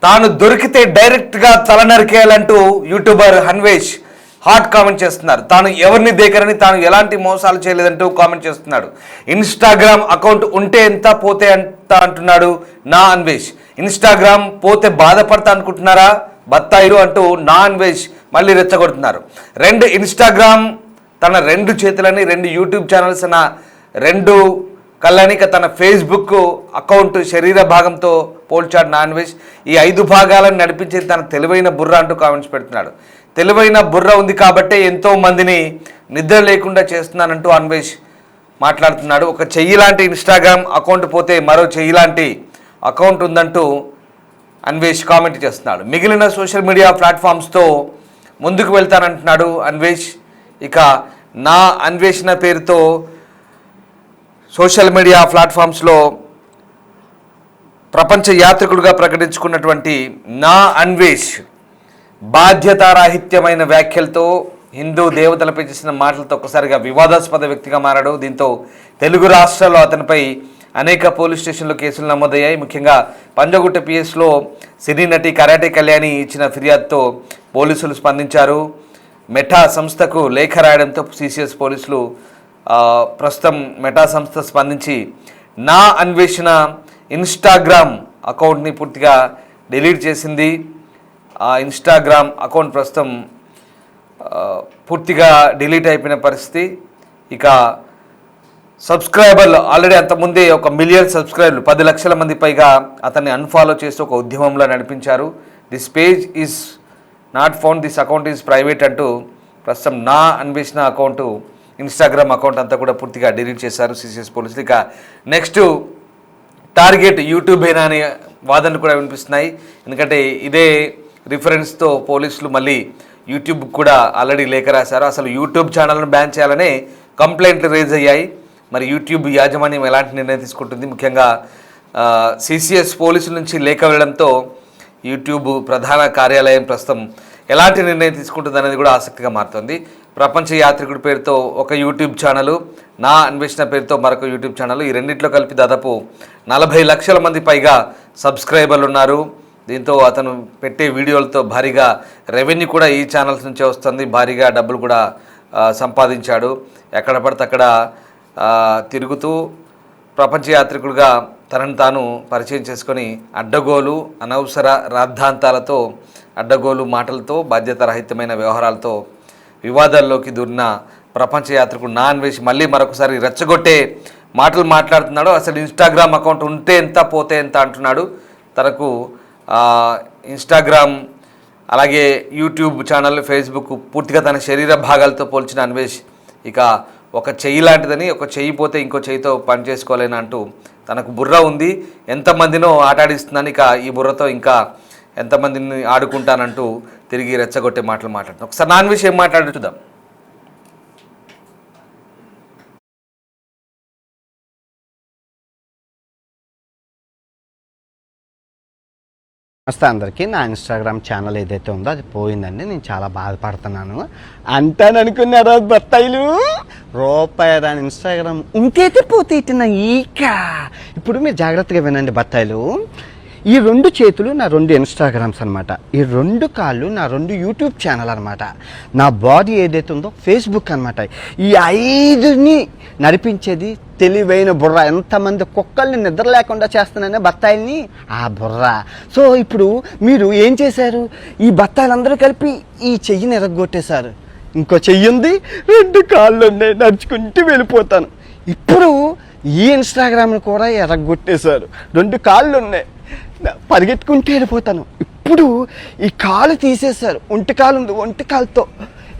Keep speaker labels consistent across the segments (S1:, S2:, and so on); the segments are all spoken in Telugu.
S1: తాను దొరికితే డైరెక్ట్గా తల నరికేయాలంటూ యూట్యూబర్ అన్వేష్ హాట్ కామెంట్ చేస్తున్నారు. తాను ఎవరిని దేకరని, తాను ఎలాంటి మోసాలు చేయలేదంటూ కామెంట్ చేస్తున్నాడు. ఇన్స్టాగ్రామ్ అకౌంట్ ఉంటే ఎంత పోతే ఎంత అంటున్నాడు నా అన్వేష్. ఇన్స్టాగ్రామ్ పోతే బాధపడతా అనుకుంటున్నారా బత్తాయిలు అంటూ నా అన్వేష్ మళ్ళీ రెచ్చగొడుతున్నారు. ఇన్స్టాగ్రామ్ తన 2 చేతులని 2 యూట్యూబ్ ఛానల్స్ అన్న 2 కళ్ళనిక తన ఫేస్బుక్ అకౌంట్ శరీర భాగంతో పోల్చాడు నా అన్వేష్. ఈ 5 భాగాలను నడిపించేది తన తెలివైన బుర్ర అంటూ కామెంట్స్ పెడుతున్నాడు. తెలివైన బుర్ర ఉంది కాబట్టే ఎంతో మందిని నిద్ర లేకుండా చేస్తున్నానంటూ అన్వేష్ మాట్లాడుతున్నాడు. ఒక చెయ్యి లాంటి ఇన్స్టాగ్రామ్ అకౌంట్ పోతే మరో చెయ్యి లాంటి అకౌంట్ ఉందంటూ అన్వేష్ కామెంట్ చేస్తున్నాడు. మిగిలిన సోషల్ మీడియా ప్లాట్ఫామ్స్తో ముందుకు వెళ్తానంటున్నాడు అన్వేష్. ఇక నా అన్వేషణ పేరుతో సోషల్ మీడియా ప్లాట్ఫామ్స్లో ప్రపంచ యాత్రికుడిగా ప్రకటించుకున్నటువంటి నా అన్వేష్ బాధ్యతారాహిత్యమైన వ్యాఖ్యలతో హిందూ దేవతలపై చేసిన మాటలతో ఒక్కసారిగా వివాదాస్పద వ్యక్తిగా మారాడు. దీంతో తెలుగు రాష్ట్రాల్లో అతనిపై అనేక పోలీస్ స్టేషన్లో కేసులు నమోదయ్యాయి. ముఖ్యంగా పంజగుట్ట పిఎస్లో సినీ నటి కరాటే కళ్యాణి ఇచ్చిన ఫిర్యాదుతో పోలీసులు స్పందించారు. మెటా సంస్థకు లేఖ రాయడంతో సిసిఎస్ పోలీసులు ప్రస్తుతం మెటా సంస్థ స్పందించి నా అన్వేషణ ఇన్స్టాగ్రామ్ అకౌంట్ని పూర్తిగా డిలీట్ చేసింది. ఆ ఇన్స్టాగ్రామ్ అకౌంట్ ప్రస్తుతం పూర్తిగా డిలీట్ అయిపోయిన పరిస్థితి. ఇక సబ్స్క్రైబర్లు ఆల్రెడీ అంతకుముందే 1 మిలియన్ సబ్స్క్రైబర్లు 10 లక్షల మంది పైగా అతన్ని అన్ఫాలో చేస్తూ ఒక ఉద్యమంలో నడిపించారు. This page is not found, this account is private అంటూ ప్రస్తుతం నా అన్వేషణ అకౌంటు ఇన్స్టాగ్రామ్ అకౌంట్ అంతా కూడా పూర్తిగా డిలీట్ చేశారు సిసిఎస్ పోలీసులు. ఇక నెక్స్ట్ టార్గెట్ యూట్యూబేనా అనే వాదనలు కూడా వినిపిస్తున్నాయి. ఎందుకంటే ఇదే రిఫరెన్స్తో పోలీసులు మళ్ళీ యూట్యూబ్ కూడా ఆల్రెడీ లేఖ రాశారు. అసలు యూట్యూబ్ ఛానల్ను బ్యాన్ చేయాలనే కంప్లైంట్లు రేజ్ అయ్యాయి. మరి యూట్యూబ్ యాజమాన్యం ఎలాంటి నిర్ణయం తీసుకుంటుంది? ముఖ్యంగా సిసిఎస్ పోలీసుల నుంచి లేఖ వెళ్ళడంతో యూట్యూబ్ ప్రధాన కార్యాలయం ప్రస్తుతం ఎలాంటి నిర్ణయం తీసుకుంటుంది అనేది కూడా ఆసక్తిగా మారుతుంది. ప్రపంచ యాత్రికుడి పేరుతో ఒక యూట్యూబ్ ఛానల్, నా అన్వేషణ పేరుతో మరొక యూట్యూబ్ ఛానల్, ఈ రెండింటిలో కలిపి దాదాపు 40 లక్షల మంది పైగా సబ్స్క్రైబర్లు ఉన్నారు. దీంతో అతను పెట్టే వీడియోలతో భారీగా రెవెన్యూ కూడా ఈ ఛానల్స్ నుంచే వస్తుంది. భారీగా డబ్బులు కూడా సంపాదించాడు. ఎక్కడ పడితే అక్కడ తిరుగుతూ ప్రపంచ యాత్రికుడిగా తనను తాను పరిచయం చేసుకొని అడ్డగోలు, అనవసర రాద్ధాంతాలతో, అడ్డగోలు మాటలతో, బాధ్యతారహితమైన వ్యవహారాలతో వివాదాల్లోకి దూరిన ప్రపంచ యాత్రికుడు నా అన్వేష్ మళ్ళీ మరొకసారి రెచ్చగొట్టే మాటలు మాట్లాడుతున్నాడు. అసలు ఇన్స్టాగ్రామ్ అకౌంట్ ఉంటే ఎంత పోతే ఎంత అంటున్నాడు. తనకు ఇన్స్టాగ్రామ్ అలాగే యూట్యూబ్ ఛానల్, ఫేస్బుక్ పూర్తిగా తన శరీర భాగాలతో పోల్చిన అన్వేష్ ఇక ఒక చెయ్యి లాంటిదని, ఒక చెయ్యి పోతే ఇంకో చెయ్యితో పని చేసుకోలేని అంటూ తనకు బుర్ర ఉంది, ఎంతమందినో ఆటాడిస్తున్నాను, ఇక ఈ బుర్రతో ఇంకా ఎంతమందిని ఆడుకుంటానంటూ తిరిగి రెచ్చగొట్టే మాటలు మాట్లాడుతున్నాను. ఒకసారి నా అన్వేష్ ఏం మాట్లాడి చూద్దాం.
S2: నమస్తే అందరికీ. నా ఇన్స్టాగ్రామ్ ఛానల్ ఏదైతే ఉందో అది పోయిందండి. నేను చాలా బాధపడుతున్నాను. అంటాననుకున్నారా బత్తాయిలు? రూపాయి దాని ఇన్స్టాగ్రామ్ ఇంకైతే పోతే ఇట్టిన ఈక. ఇప్పుడు మీరు జాగ్రత్తగా వినండి బత్తాయిలు. ఈ 2 చేతులు నా 2 ఇన్స్టాగ్రామ్స్ అనమాట. ఈ 2 కాళ్ళు నా 2 యూట్యూబ్ ఛానల్ అనమాట. నా బాడీ ఏదైతే ఉందో ఫేస్బుక్ అనమాట. ఈ 5ని నడిపించేది తెలివైన బుర్ర. ఎంతమంది కుక్కల్ని నిద్ర లేకుండా చేస్తున్నానే బత్తాయిల్ని, ఆ బుర్ర. సో ఇప్పుడు మీరు ఏం చేశారు? ఈ బత్తాయిలందరూ కలిపి ఈ చెయ్యిని ఎరగొట్టేశారు. ఇంకో చెయ్యి ఉంది, 2 కాళ్ళు ఉన్నాయి, నడుచుకుంటూ వెళ్ళిపోతాను. ఇప్పుడు ఈ ఇన్స్టాగ్రామ్ని కూడా ఎరగొట్టేశారు. 2 కాళ్ళు ఉన్నాయి, పరిగెత్తుకుంటూ వెళ్ళిపోతాను. ఇప్పుడు ఈ కాలు తీసేశారు, ఒంటి కాలు ఉంది, ఒంటి కాలుతో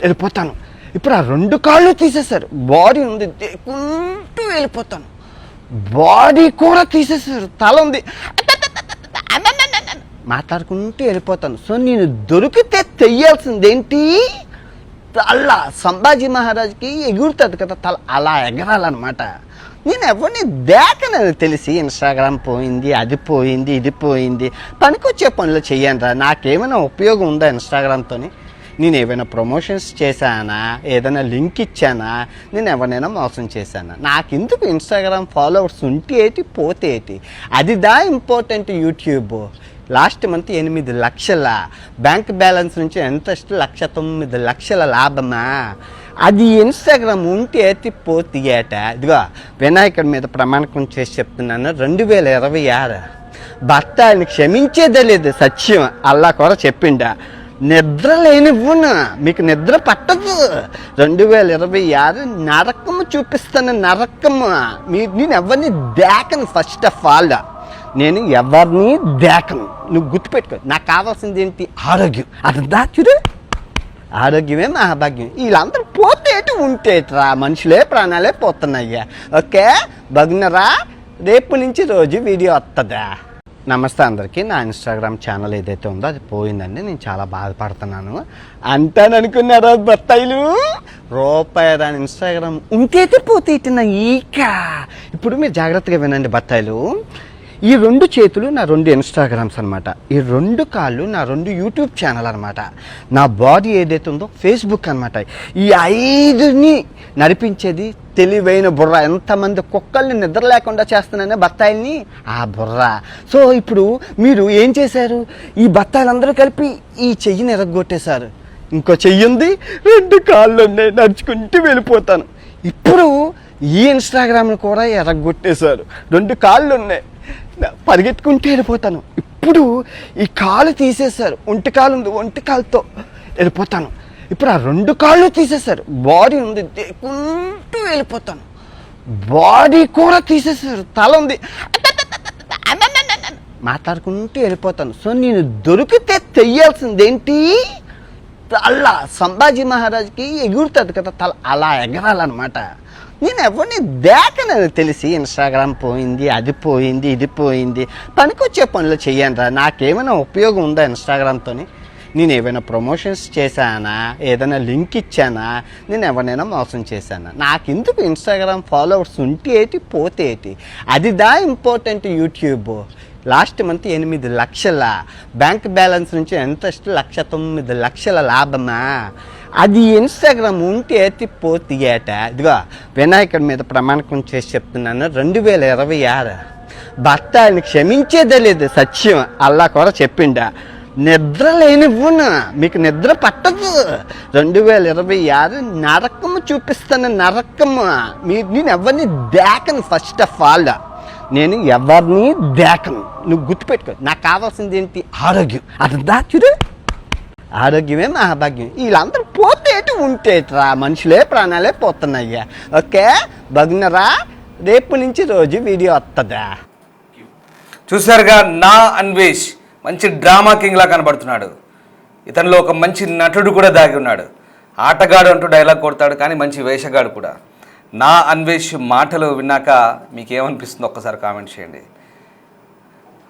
S2: వెళ్ళిపోతాను. ఇప్పుడు ఆ 2 కాళ్ళు తీసేశారు, బాడీ ఉంది, దేకుంటూ వెళ్ళిపోతాను. బాడీ కూడా తీసేశారు, తల ఉంది, మాట్లాడుకుంటూ వెళ్ళిపోతాను. సో నేను దొరికితే తెయ్యాల్సిందేంటి? తల సంభాజీ మహారాజ్కి ఎగురుతుంది కదా తల, అలా ఎగరాలన్నమాట. నేను ఎవరిని దేకనని తెలిసి ఇన్స్టాగ్రామ్ పోయింది, అది పోయింది, ఇది పోయింది, పనికొచ్చే పనులు చెయ్యను. నాకేమైనా ఉపయోగం ఉందా ఇన్స్టాగ్రామ్తో? నేను ఏమైనా ప్రమోషన్స్ చేశానా, ఏదైనా లింక్ ఇచ్చానా, నేను ఎవరినైనా మోసం చేశానా? నాకెందుకు ఇన్స్టాగ్రామ్ ఫాలోవర్స్ ఉంటే ఏంటి పోతే ఏంటి, అది దా ఇంపార్టెంట్. యూట్యూబ్ లాస్ట్ మంత్ 8 లక్షల బ్యాంక్ బ్యాలెన్స్ నుంచి ఇంట్రెస్ట్ 1,09,00,000 లాభమా. అది ఇన్స్టాగ్రామ్ ఉంటే పోతీయట. ఇదిగో వినాయకుడి మీద ప్రమాణకం చేసి చెప్తున్నాను, 2026 భర్త ఆయన్ని క్షమించేదే లేదు. సత్యం అల్లా కూడా చెప్పిండా. నిద్ర లేనివ్వును, మీకు నిద్ర పట్టదు. 2026 నరకము చూపిస్తాను, నరకము. నేను ఎవరిని దేకను. ఫస్ట్ ఆఫ్ ఆల్ నేను ఎవరిని దేకను. నువ్వు గుర్తుపెట్టుకో. నాకు కావాల్సింది ఏంటి? ఆరోగ్యం. అది చూడు, ఆరోగ్యమే మహాభాగ్యం. వీళ్ళందరూ పోతేటి ఉంటేట్రా, మనుషులే ప్రాణాలే పోతున్నాయ్యా. ఓకే బగ్నరా, రేపు నుంచి రోజు వీడియో వస్తుందా. నమస్తే అందరికీ. నా ఇన్స్టాగ్రామ్ ఛానల్ ఏదైతే ఉందో అది పోయిందండి. నేను చాలా బాధపడుతున్నాను. అంటాననుకున్నారా బత్తాయిలు? రూపాయి రాని ఇన్స్టాగ్రామ్ ఉంటేతే పోతే ఇట్టిన ఈక. ఇప్పుడు మీరు జాగ్రత్తగా వినండి బత్తాయిలు. ఈ 2 చేతులు నా 2 ఇన్స్టాగ్రామ్స్ అనమాట. ఈ 2 కాళ్ళు నా 2 యూట్యూబ్ ఛానల్ అనమాట. నా బాడీ ఏదైతే ఉందో ఫేస్బుక్ అనమాట. ఈ 5ని నడిపించేది తెలివైన బుర్ర. ఎంతమంది కుక్కల్ని నిద్ర లేకుండా చేస్తున్నానే బత్తాయిల్ని, ఆ బుర్ర. సో ఇప్పుడు మీరు ఏం చేశారు? ఈ బత్తాయిలందరూ కలిపి ఈ చెయ్యిని ఎరగొట్టేశారు. ఇంకో చెయ్యి ఉంది, 2 కాళ్ళు ఉన్నాయి, నడుచుకుంటూ వెళ్ళిపోతాను. ఇప్పుడు ఈ ఇన్స్టాగ్రామ్ని కూడా ఎరగొట్టేశారు. 2 కాళ్ళు ఉన్నాయి, పరిగెత్తుకుంటూ వెళ్ళిపోతాను. ఇప్పుడు ఈ కాలు తీసేశారు, ఒంటి కాలు ఉంది, ఒంటి కాలుతో వెళ్ళిపోతాను. ఇప్పుడు ఆ 2 కాళ్ళు తీసేశారు, బాడీ ఉంది, దేకుంటూ వెళ్ళిపోతాను. బాడీ కూడా తీసేశారు, తల ఉంది, మాట్లాడుకుంటూ వెళ్ళిపోతాను. సో నేను దొరికితే తెయ్యాల్సిందేంటి? తల. సంభాజీ మహారాజ్కి ఎగురుతుంది కదా తల, అలా ఎగరాలన్నమాట. నేను ఎవరిని దేకనని తెలిసి ఇన్స్టాగ్రామ్ పోయింది, అది పోయింది, ఇది పోయింది. పనికొచ్చే పనులు చెయ్యండి. నాకేమైనా ఉపయోగం ఉందా ఇన్స్టాగ్రామ్తో? నేను ఏమైనా ప్రమోషన్స్ చేశానా? ఏదైనా లింక్ ఇచ్చానా? నేను ఎవరినైనా మోసం చేశానా? నాకెందుకు ఇన్స్టాగ్రామ్ ఫాలోవర్స్ ఉంటే ఏంటి, పోతే ఏంటి? అది ఇంపార్టెంట్. యూట్యూబ్ లాస్ట్ మంత్ 8 లక్షల బ్యాంక్ బ్యాలెన్స్ నుంచి ఇంట్రెస్ట్ 1,09,00,000 లాభమా. అది ఇన్స్టాగ్రామ్ ఉంటే పోతీయట. ఇదిగో వినాయకుడి మీద ప్రమాణకం చేసి చెప్తున్నాను, 2026 భర్త ఆయన్ని క్షమించేదే లేదు. సత్యం అల్లా కూడా చెప్పిండా. నిద్ర లేనివ్వును, మీకు నిద్ర పట్టదు. 2026 నరకము చూపిస్తాను, నరకము. నేను ఎవరిని దేకను. ఫస్ట్ ఆఫ్ ఆల్ నేను ఎవరిని దేకను. నువ్వు గుర్తుపెట్టుకో. నాకు కావాల్సింది ఏంటి? ఆరోగ్యం. అది చూడు, ఆరోగ్యమే మహాభాగ్యం. వీళ్ళందరూ పోతేటి ఉంటేట్రా, మనుషులే ప్రాణాలే పోతున్నాయ్యా. ఓకే బగ్నరా, రేపు నుంచి రోజు వీడియో వస్తుందా.
S1: చూసారుగా, నా అన్వేష్ మంచి డ్రామా కింగ్లా కనబడుతున్నాడు. ఇతనిలో ఒక మంచి నటుడు కూడా దాగి ఉన్నాడు. ఆటగాడు అంటూ డైలాగ్ కొడతాడు, కానీ మంచి వేషగాడు కూడా. నా అన్వేష్ మాటలు విన్నాక మీకేమనిపిస్తుందో ఒక్కసారి కామెంట్ చేయండి.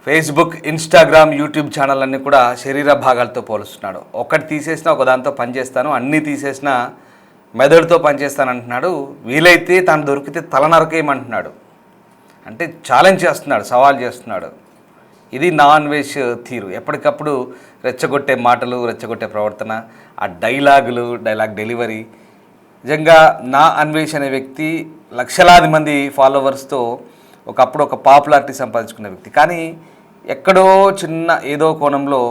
S1: ఫేస్బుక్, ఇన్స్టాగ్రామ్, యూట్యూబ్ ఛానల్ అన్నీ కూడా శరీర భాగాలతో పోలుస్తున్నాడు. ఒకటి తీసేసినా ఒక దాంతో పనిచేస్తాను, అన్నీ తీసేసినా మెదడుతో పనిచేస్తాను అంటున్నాడు. వీలైతే తాను దొరికితే తల నరకేయమంటున్నాడు. అంటే ఛాలెంజ్ చేస్తున్నాడు, సవాల్ చేస్తున్నాడు. ఇది నా అన్వేష్ తీరు. ఎప్పటికప్పుడు రెచ్చగొట్టే మాటలు, రెచ్చగొట్టే ప్రవర్తన, ఆ డైలాగులు, డైలాగ్ డెలివరీ. నిజంగా నా అన్వేష్ అనే వ్యక్తి లక్షలాది మంది ఫాలోవర్స్తో ఒకప్పుడు ఒక పాపులారిటీ సంపాదించుకున్న వ్యక్తి. కానీ ఎక్కడో చిన్న ఏదో కోణంలో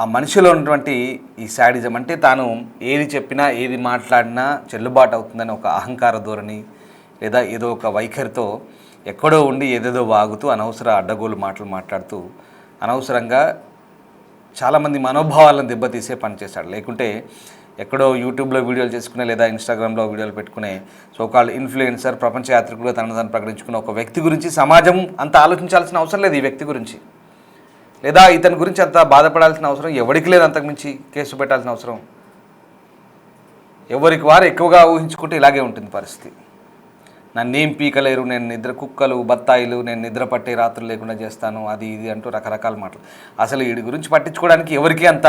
S1: ఆ మనిషిలో ఉన్నటువంటి ఈ శాడిజం, అంటే తాను ఏది చెప్పినా ఏది మాట్లాడినా చెల్లుబాటు అవుతుందని ఒక అహంకార ధోరణి, లేదా ఏదో ఒక వైఖరితో ఎక్కడో ఉండి ఏదేదో వాగుతూ అనవసర అడ్డగోలు మాటలు మాట్లాడుతూ అనవసరంగా చాలామంది మనోభావాలను దెబ్బతీసే పనిచేశాడు. లేకుంటే ఎక్కడో యూట్యూబ్లో వీడియోలు చేసుకునే, లేదా ఇన్స్టాగ్రామ్లో వీడియోలు పెట్టుకునే సోకాల్డ్ ఇన్ఫ్లుయెన్సర్, ప్రపంచ యాత్రికుడుగా తనను తాను ప్రకటించుకున్న ఒక వ్యక్తి గురించి సమాజం అంత ఆలోచించాల్సిన అవసరం లేదు. ఈ వ్యక్తి గురించి, లేదా ఇతని గురించి అంత బాధపడాల్సిన అవసరం ఎవరికి లేదు. అంతకుమించి కేసు పెట్టాల్సిన అవసరం ఎవరికి వారు ఎక్కువగా ఊహించుకుంటే ఇలాగే ఉంటుంది పరిస్థితి. నన్నేం పీకలేరు, నేను నిద్ర కుక్కలు, బత్తాయిలు, నేను నిద్ర పట్టే రాత్రులు లేకుండా చేస్తాను, అది ఇది అంటూ రకరకాల మాటలు. అసలు వీడి గురించి పట్టించుకోవడానికి ఎవరికి అంత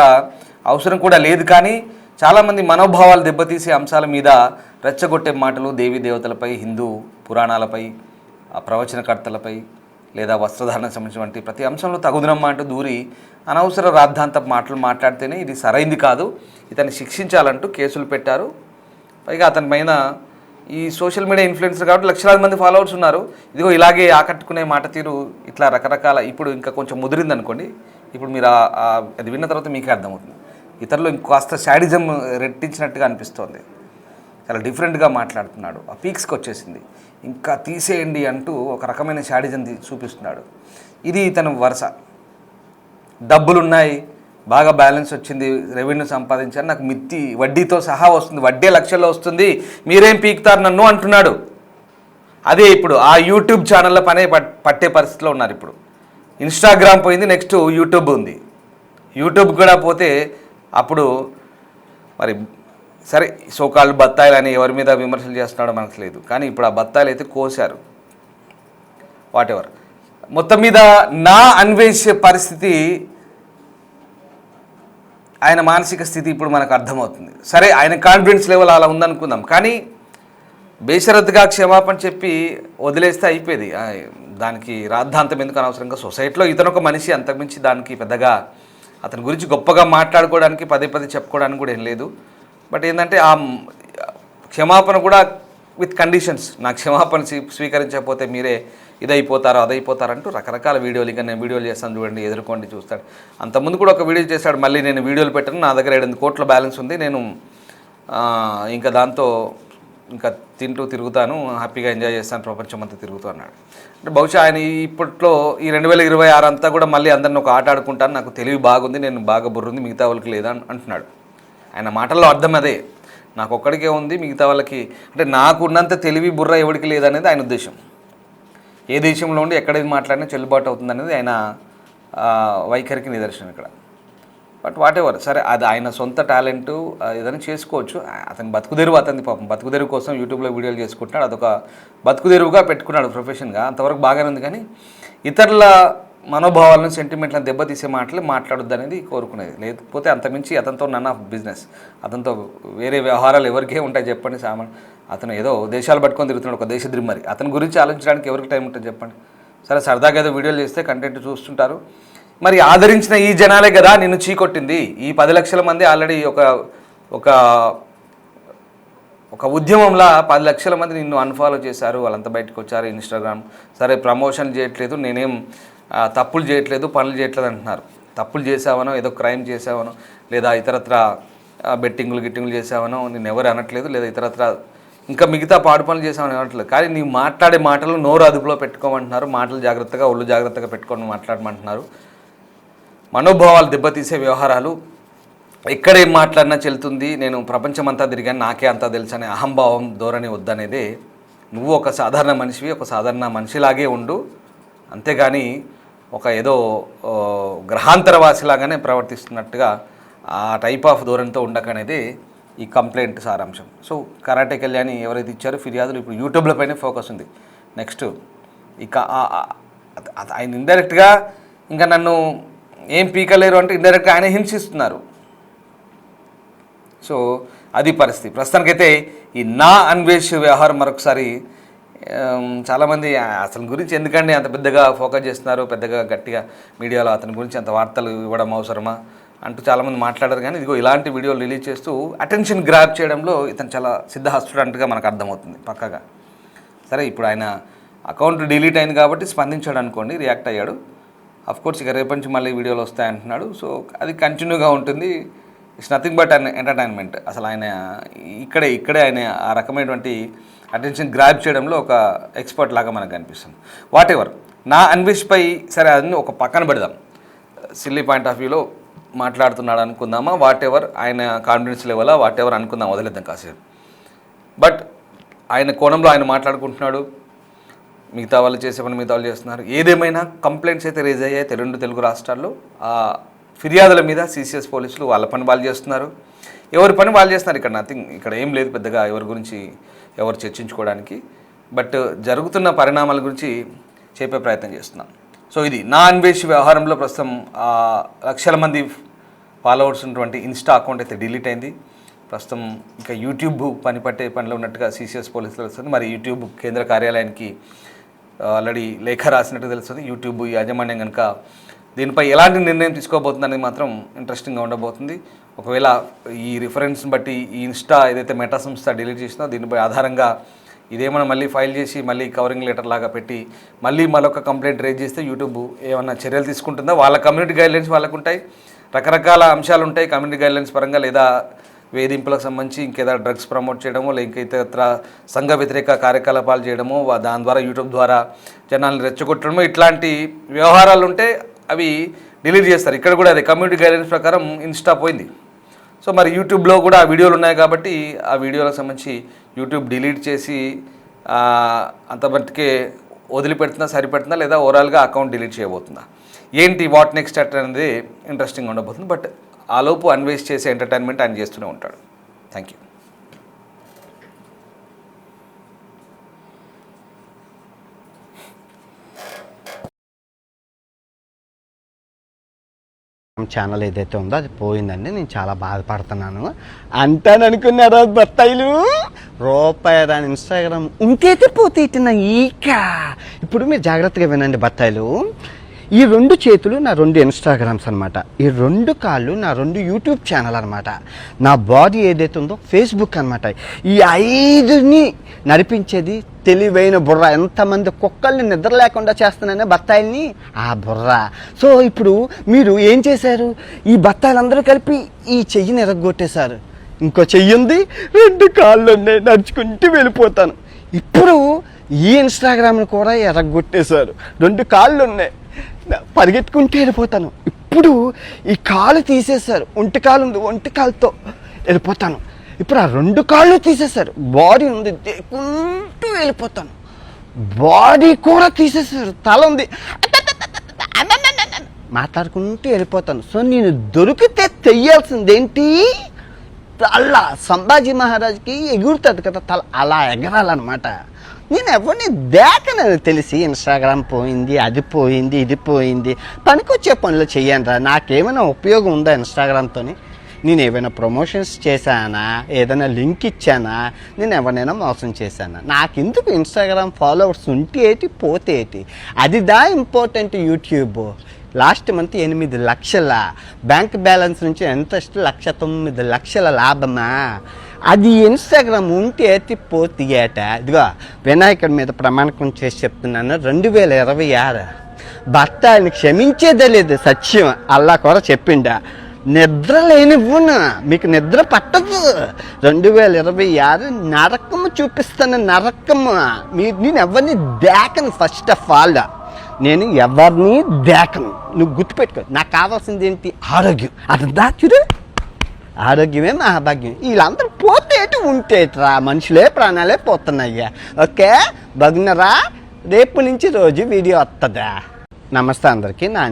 S1: అవసరం కూడా లేదు. కానీ చాలామంది మనోభావాలు దెబ్బతీసే అంశాల మీద రెచ్చగొట్టే మాటలు, దేవీ దేవతలపై, హిందూ పురాణాలపై, ప్రవచనకర్తలపై, లేదా వస్త్రధారణకు సంబంధించిన ప్రతి అంశంలో తగుదనమ్మా అంటూ దూరి అనవసర రాద్ధాంత మాటలు మాట్లాడితేనే ఇది సరైంది కాదు, ఇతన్ని శిక్షించాలంటూ కేసులు పెట్టారు. పైగా అతని పైన ఈ సోషల్ మీడియా ఇన్ఫ్లుయెన్సర్ కాబట్టి లక్షలాది మంది ఫాలోవర్స్ ఉన్నారు. ఇదిగో ఇలాగే ఆకట్టుకునే మాట తీరు ఇట్లా రకరకాల ఇప్పుడు ఇంకా కొంచెం ముదిరింది అనుకోండి, ఇప్పుడు మీరు అది విన్న తర్వాత మీకే అర్థమవుతుంది. ఇతరులు ఇంకాస్త శాడిజం రెట్టించినట్టుగా అనిపిస్తోంది. చాలా డిఫరెంట్గా మాట్లాడుతున్నాడు, ఆ పీక్స్కి వచ్చేసింది. ఇంకా తీసేయండి అంటూ ఒక రకమైన శాడిజం చూపిస్తున్నాడు. ఇది ఇతను వరుస. డబ్బులున్నాయి, బాగా బ్యాలెన్స్ వచ్చింది, రెవెన్యూ సంపాదించాను, నాకు మిత్తి వడ్డీతో సహా వస్తుంది, వడ్డీ లక్షల్లో వస్తుంది, మీరేం పీకుతారు నన్ను అంటున్నాడు. అదే ఇప్పుడు ఆ యూట్యూబ్ ఛానళ్ళ పనే పట్టే పరిస్థితిలో ఉన్నారు. ఇప్పుడు ఇన్స్టాగ్రామ్ పోయింది, నెక్స్ట్ యూట్యూబ్ ఉంది. యూట్యూబ్ కూడా పోతే అప్పుడు మరి సరే సోకాళ్ళు బత్తాయిలు అని ఎవరి మీద విమర్శలు చేస్తున్నాడో మనకు లేదు, కానీ ఇప్పుడు ఆ బత్తాయిలు అయితే కోసారు. వాటెవర్, మొత్తం మీద నా అన్వేష పరిస్థితి, ఆయన మానసిక స్థితి ఇప్పుడు మనకు అర్థమవుతుంది. సరే ఆయన కాన్ఫిడెన్స్ లెవెల్ అలా ఉందనుకుందాం, కానీ బేషరత్తుగా క్షమాపణ చెప్పి వదిలేస్తే అయిపోయేది. దానికి రాద్ధాంతం ఎందుకు అనవసరంగా? సొసైటీలో ఇతను ఒక మనిషి, అంతకుమించి దానికి పెద్దగా అతని గురించి గొప్పగా మాట్లాడుకోవడానికి పదే పదే చెప్పుకోవడానికి కూడా ఏం లేదు. బట్ ఏంటంటే ఆ క్షమాపణ కూడా విత్ కండిషన్స్. నా క్షమాపణ స్వీకరించకపోతే మీరే ఇదైపోతారో అదైపోతారంటూ రకరకాల వీడియోలు, ఇంకా నేను వీడియోలు చేస్తాను చూడండి, ఎదుర్కోండి చూస్తాడు. అంతకుముందు కూడా ఒక వీడియో చేశాడు, మళ్ళీ నేను వీడియోలు పెట్టాను, నా దగ్గర 7 కోట్ల బ్యాలెన్స్ ఉంది, నేను ఇంకా దాంతో ఇంకా తింటూ తిరుగుతాను, హ్యాపీగా ఎంజాయ్ చేస్తాను, ప్రపంచం అంతా తిరుగుతూ అన్నాడు. అంటే బహుశా ఆయన ఇప్పట్లో ఈ 2026 అంతా కూడా మళ్ళీ అందరిని ఒక ఆట ఆడుకుంటాను, నాకు తెలివి బాగుంది, నేను బాగా బుర్రుంది, మిగతా వాళ్ళకి లేదా అంటున్నాడు. ఆయన మాటల్లో అర్థం అదే, నాకు ఒక్కడికే ఉంది, మిగతా వాళ్ళకి అంటే నాకున్నంత తెలివి బుర్ర ఎవరికి లేదనేది ఆయన ఉద్దేశం. ఏ దేశంలో ఉండి ఎక్కడేది మాట్లాడినా చెల్లుబాటు అవుతుంది అనేది ఆయన వైఖరికి నిదర్శనం ఇక్కడ. బట్ వాట్ ఎవర్, సరే అది ఆయన సొంత టాలెంటు, ఏదైనా చేసుకోవచ్చు. అతని బతుకుదెరువు, అతని పాపం బతుకుదెరువు కోసం యూట్యూబ్లో వీడియోలు చేసుకుంటున్నాడు, అదొక బతుకుదెరువుగా పెట్టుకున్నాడు ప్రొఫెషన్గా, అంతవరకు బాగానే ఉంది. కానీ ఇతరుల మనోభావాలను, సెంటిమెంట్లను దెబ్బతీసే మాటలు మాట్లాడొద్దు అనేది కోరుకునేది. లేకపోతే అంతమించి అతనితో నన్ ఆఫ్ బిజినెస్, అతనితో వేరే వ్యవహారాలు ఎవరికే ఉంటాయి చెప్పండి? అతను ఏదో దేశాలు పట్టుకొని తిరుగుతున్నాడు, ఒక దేశ ద్రిమ్మరి, అతని గురించి ఆలోచించడానికి ఎవరికి టైం ఉంటుంది చెప్పండి? సరే సరదాగా ఏదో వీడియోలు చేస్తే కంటెంట్ చూస్తుంటారు. మరి ఆదరించిన ఈ జనాలే కదా నిన్ను చీకొట్టింది. ఈ 10 లక్షల మంది ఆల్రెడీ ఒక ఉద్యమంలా 10 లక్షల మంది నిన్ను అన్ఫాలో చేశారు, వాళ్ళంతా బయటకు వచ్చారు. ఇన్స్టాగ్రామ్ సరే ప్రమోషన్ చేయట్లేదు, నేనేం తప్పులు చేయట్లేదు, పనులు చేయట్లేదు అంటున్నారు. తప్పులు చేసావనో, ఏదో క్రైమ్ చేసావనో, లేదా ఇతరత్ర గిట్టింగులు చేసావనో నేను ఎవరు అనట్లేదు, లేదా ఇతరత్ర ఇంకా మిగతా పాడు పనులు చేసామని అనట్లేదు. కానీ నీవు మాట్లాడే మాటలు నోరు అదుపులో పెట్టుకోమంటున్నారు, మాటలు జాగ్రత్తగా ఒళ్ళు జాగ్రత్తగా పెట్టుకొని మాట్లాడమంటున్నారు. మనోభావాలు దెబ్బతీసే వ్యవహారాలు, ఎక్కడేం మాట్లాడినా చెల్లుతుంది, నేను ప్రపంచమంతా తిరిగాను, నాకే అంతా తెలుసు అనే అహంభావం ధోరణి వద్దనేదే. నువ్వు ఒక సాధారణ మనిషివి, ఒక సాధారణ మనిషిలాగే ఉండు, అంతేగాని ఒక ఏదో గ్రహాంతరవాసిలాగానే ప్రవర్తిస్తున్నట్టుగా ఆ టైప్ ఆఫ్ ధోరణితో ఉండకనేది ఈ కంప్లైంట్ సారాంశం. సో కరాటే కళ్యాణి ఎవరైతే ఇచ్చారో ఫిర్యాదులు ఇప్పుడు యూట్యూబ్లపైనే ఫోకస్ ఉంది. నెక్స్ట్ ఇక ఆయన ఇండైరెక్ట్గా ఇంకా నన్ను ఏం పీకలేరు అంటే ఇండైరెక్ట్గా ఆయన హింసిస్తున్నారు. సో అది పరిస్థితి ప్రస్తుతానికైతే. ఈ నా అన్వేష్ వ్యవహారం మరొకసారి చాలామంది అతని గురించి ఎందుకండి అంత పెద్దగా ఫోకస్ చేస్తున్నారు, పెద్దగా గట్టిగా మీడియాలో అతని గురించి అంత వార్తలు ఇవ్వడం అవసరమా అంటూ చాలామంది మాట్లాడారు. కానీ ఇదిగో ఇలాంటి వీడియోలు రిలీజ్ చేస్తూ అటెన్షన్ గ్రాప్ చేయడంలో ఇతను చాలా సిద్ధహస్తుడంటగా మనకు అర్థమవుతుంది పక్కగా. సరే ఇప్పుడు ఆయన అకౌంట్ డిలీట్ అయింది కాబట్టి స్పందించాడు అనుకోండి, రియాక్ట్ అయ్యాడు. అఫ్కోర్స్ ఇక రేపటి నుంచి మళ్ళీ వీడియోలు వస్తాయంటున్నాడు. సో అది కంటిన్యూగా ఉంటుంది. It's nothing but an entertainment. అసలు ఆయన ఇక్కడే ఆయన ఆ రకమైనటువంటి అటెన్షన్ గ్రాప్ చేయడంలో ఒక ఎక్స్పర్ట్ లాగా మనకు అనిపిస్తుంది. వాట్ ఎవర్, నా అన్వేష్పై సరే అదని ఒక పక్కన పెడదాం, సిల్లీ పాయింట్ ఆఫ్ వ్యూలో మాట్లాడుతున్నాడు అనుకుందామా, వాట్ ఎవర్ ఆయన కాన్ఫిడెన్స్ లెవెలా వాట్ ఎవర్ అనుకుందాం, వదిలేద్దాం కాసేపు. బట్ ఆయన కోణంలో ఆయన మాట్లాడుకుంటున్నాడు, మిగతా వాళ్ళు చేసే పని మిగతా వాళ్ళు చేస్తున్నారు. ఏదేమైనా కంప్లైంట్స్ అయితే రేజ్ అయ్యాయి 2 తెలుగు రాష్ట్రాల్లో. ఆ ఫిర్యాదుల మీద సిసిఎస్ పోలీసులు వాళ్ళ పని వాళ్ళు చేస్తున్నారు, ఎవరి పని వాళ్ళు చేస్తున్నారు. ఇక్కడ నథింగ్, ఇక్కడ ఏం లేదు పెద్దగా ఎవరి గురించి ఎవరు చర్చించుకోవడానికి. బట్ జరుగుతున్న పరిణామాల గురించి చెప్పే ప్రయత్నం చేస్తున్నాం. సో ఇది నా అన్వేష్ వ్యవహారంలో ప్రస్తుతం లక్షల మంది ఫాలోవర్స్ ఉన్నటువంటి ఇన్స్టా అకౌంట్ అయితే డిలీట్ అయింది. ప్రస్తుతం ఇంకా యూట్యూబ్ పట్టే పనిలో ఉన్నట్టుగా సిసిఎస్ పోలీసులు తెలుస్తుంది. మరి యూట్యూబ్ కేంద్ర కార్యాలయానికి ఆల్రెడీ లేఖ రాసినట్టు తెలుస్తుంది. యూట్యూబ్ యాజమాన్యం కనుక దీనిపై ఎలాంటి నిర్ణయం తీసుకోబోతుంది అనేది మాత్రం ఇంట్రెస్టింగ్గా ఉండబోతుంది. ఒకవేళ ఈ రిఫరెన్స్ని బట్టి ఈ ఇన్స్టా ఏదైతే మెటా సంస్థ డిలీట్ చేసిందో దీనిపై ఆధారంగా ఇదేమైనా మళ్ళీ ఫైల్ చేసి మళ్ళీ కవరింగ్ లెటర్ లాగా పెట్టి మళ్ళీ మరొక కంప్లైంట్ రేజ్ చేస్తే యూట్యూబ్ ఏమన్నా చర్యలు తీసుకుంటుందా? వాళ్ళ కమ్యూనిటీ గైడ్లైన్స్ వాళ్ళకు ఉంటాయి, రకరకాల అంశాలు ఉంటాయి కమ్యూనిటీ గైడ్లైన్స్ పరంగా, లేదా వేధింపులకు సంబంధించి ఇంకేదైనా డ్రగ్స్ ప్రమోట్ చేయడమో లేక ఇతర సంఘ వ్యతిరేక కార్యకలాపాలు చేయడమో దాని ద్వారా యూట్యూబ్ ద్వారా జనాలను రెచ్చగొట్టడమో ఇట్లాంటి వ్యవహారాలు ఉంటే అవి డిలీట్ చేస్తారు. ఇక్కడ కూడా అదే కమ్యూనిటీ గైడ్లైన్స్ ప్రకారం ఇన్స్టా పోయింది. సో మరి యూట్యూబ్లో కూడా ఆ వీడియోలు ఉన్నాయి కాబట్టి ఆ వీడియోలకు సంబంధించి యూట్యూబ్ డిలీట్ చేసి అంత మట్టుకే వదిలిపెడుతుందా, సరిపెడుతుందా, లేదా ఓవరాల్గా అకౌంట్ డిలీట్ చేయబోతుందా, ఏంటి వాట్ నెక్స్ట్ అనేది ఇంట్రెస్టింగ్ ఉండబోతుంది. బట్ ఆలోపు అన్వేష్ చేసే ఎంటర్టైన్మెంట్ ఆయన చేస్తూనే ఉంటాడు. Thank you.
S2: ఛానల్ ఏదైతే ఉందో అది పోయిందండి. నేను చాలా బాధపడుతున్నాను. అంటాననుకున్నారా బత్తాయిలు? రూపాయి రాని ఇన్స్టాగ్రామ్ ఇంకైతే పోతే ఇట్టిన ఈక. ఇప్పుడు మీరు జాగ్రత్తగా వినండి బత్తాయిలు. ఈ 2 చేతులు నా 2 ఇన్స్టాగ్రామ్స్ అనమాట. ఈ 2 కాళ్ళు నా 2 యూట్యూబ్ ఛానల్ అనమాట. నా బాడీ ఏదైతే ఉందో ఫేస్బుక్ అనమాట. ఈ 5ని నడిపించేది తెలివైన బుర్ర. ఎంతమంది కుక్కల్ని నిద్ర లేకుండా చేస్తున్నానే బత్తాయిల్ని, ఆ బుర్ర. సో ఇప్పుడు మీరు ఏం చేశారు? ఈ బత్తాయిలందరూ కలిపి ఈ చెయ్యిని ఎరగొట్టేశారు. ఇంకో చెయ్యి ఉంది, 2 కాళ్ళు ఉన్నాయి, నడుచుకుంటూ వెళ్ళిపోతాను. ఇప్పుడు ఈ ఇన్స్టాగ్రామ్ని కూడా ఎరగొట్టేశారు. 2 కాళ్ళు ఉన్నాయి, పరిగెత్తుకుంటూ వెళ్ళిపోతాను. ఇప్పుడు ఈ కాలు తీసేశారు, ఒంటి కాలు ఉంది, ఒంటి కాలుతో వెళ్ళిపోతాను. ఇప్పుడు ఆ 2 కాళ్ళు తీసేశారు, బాడీ ఉంది, దేకుంటూ వెళ్ళిపోతాను. బాడీ కూడా తీసేశారు, తల ఉంది, మాట్లాడుకుంటూ వెళ్ళిపోతాను. సో నేను దొరికితే తెయ్యాల్సిందేంటి? తల. సంభాజీ మహారాజ్కి ఎగురుతుంది కదా తల, అలా ఎగరాలన్నమాట. నేను ఎవరిని దేకనని తెలిసి ఇన్స్టాగ్రామ్ పోయింది, అది పోయింది, ఇది పోయింది. పనికొచ్చే పనులు చెయ్యండి. నాకేమైనా ఉపయోగం ఉందా ఇన్స్టాగ్రామ్తో? నేను ఏమైనా ప్రమోషన్స్ చేశానా, ఏదైనా లింక్ ఇచ్చానా, నేను ఎవరినైనా మోసం చేశానా? నాకెందుకు ఇన్స్టాగ్రామ్ ఫాలోవర్స్ ఉంటే ఏంటి, పోతే ఏంటి? అదిదా ఇంపార్టెంట్. యూట్యూబ్ లాస్ట్ మంత్ 8 లక్షల బ్యాంక్ బ్యాలెన్స్ నుంచి ఎంత 1,09,00,000 లాభమా? అది ఇన్స్టాగ్రామ్ ఉంటే ఎత్తి పోతే ఏట. ఇదిగో వినాయకుడి మీద ప్రమాణకం చేసి చెప్తున్నాను, 2026 భర్త ఆయన క్షమించేదే లేదు. సత్యం అల్లా కూడా చెప్పిండా. నిద్ర లేనివ్వను, మీకు నిద్ర పట్టదు. 2026 నరకము చూపిస్తాను, నరకము. నేను ఎవరిని దేకను. ఫస్ట్ ఆఫ్ ఆల్ నేను ఎవరిని దేకను. నువ్వు గుర్తుపెట్టుకో. నాకు కావాల్సింది ఏంటి? ఆరోగ్యం. అది దాచుడు, ఆరోగ్యమే మహాభాగ్యం. వీళ్ళందరూ పోతే ఉంటేట్రా, మనుషులే ప్రాణాలే పోతున్నాయ్యా. ఓకే బగ్నరా, రేపు నుంచి రోజు వీడియో వస్తుందా? నమస్తే అందరికీ. నా